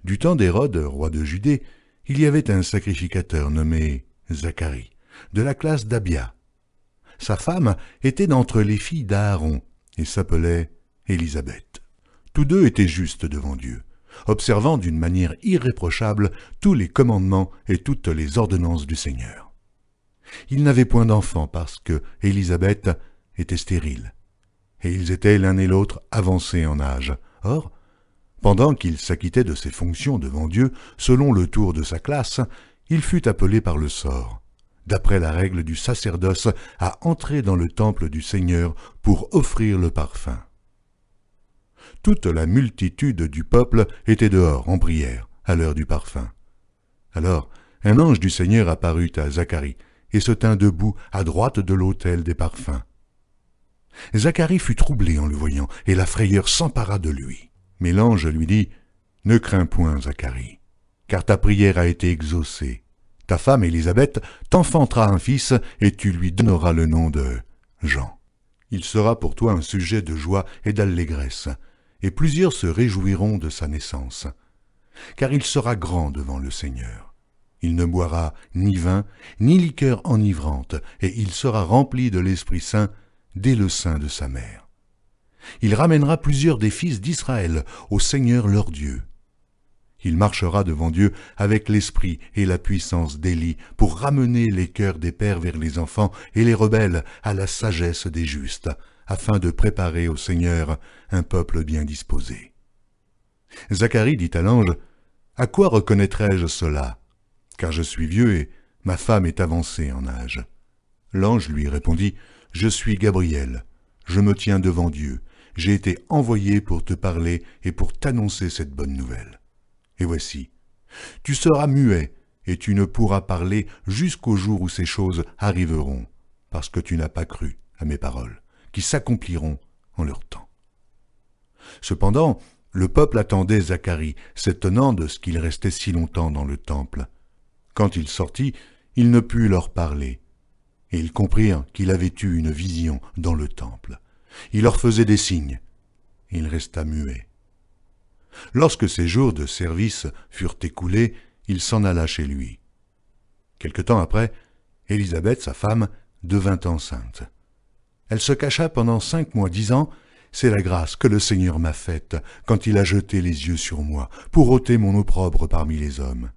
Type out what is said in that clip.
Du temps d'Hérode, roi de Judée, il y avait un sacrificateur nommé Zacharie, de la classe d'Abia. Sa femme était d'entre les filles d'Aaron et s'appelait Élisabeth. Tous deux étaient justes devant Dieu, observant d'une manière irréprochable tous les commandements et toutes les ordonnances du Seigneur. Ils n'avaient point d'enfants parce que Élisabeth était stérile, et ils étaient l'un et l'autre avancés en âge. Or, pendant qu'il s'acquittait de ses fonctions devant Dieu, selon le tour de sa classe, il fut appelé par le sort, d'après la règle du sacerdoce, à entrer dans le temple du Seigneur pour offrir le parfum. Toute la multitude du peuple était dehors en prière, à l'heure du parfum. Alors, un ange du Seigneur apparut à Zacharie, et se tint debout à droite de l'autel des parfums. Zacharie fut troublé en le voyant, et la frayeur s'empara de lui. Mais l'ange lui dit, « Ne crains point, Zacharie, car ta prière a été exaucée. Ta femme Élisabeth t'enfantera un fils, et tu lui donneras le nom de Jean. Il sera pour toi un sujet de joie et d'allégresse, et plusieurs se réjouiront de sa naissance, car il sera grand devant le Seigneur. Il ne boira ni vin, ni liqueur enivrante, et il sera rempli de l'Esprit Saint dès le sein de sa mère. Il ramènera plusieurs des fils d'Israël au Seigneur leur Dieu. Il marchera devant Dieu avec l'esprit et la puissance d'Élie pour ramener les cœurs des pères vers les enfants et les rebelles à la sagesse des justes, afin de préparer au Seigneur un peuple bien disposé. » Zacharie dit à l'ange, « À quoi reconnaîtrai-je cela ? Car je suis vieux et ma femme est avancée en âge. » L'ange lui répondit, « Je suis Gabriel, je me tiens devant Dieu, j'ai été envoyé pour te parler et pour t'annoncer cette bonne nouvelle. Et voici, tu seras muet et tu ne pourras parler jusqu'au jour où ces choses arriveront, parce que tu n'as pas cru à mes paroles, qui s'accompliront en leur temps. » Cependant, le peuple attendait Zacharie, s'étonnant de ce qu'il restait si longtemps dans le temple. Quand il sortit, il ne put leur parler, et ils comprirent qu'il avait eu une vision dans le temple. Il leur faisait des signes, et il resta muet. Lorsque ses jours de service furent écoulés, il s'en alla chez lui. Quelque temps après, Élisabeth, sa femme, devint enceinte. Elle se cacha pendant 5 mois, disant, « C'est la grâce que le Seigneur m'a faite quand il a jeté les yeux sur moi, pour ôter mon opprobre parmi les hommes. »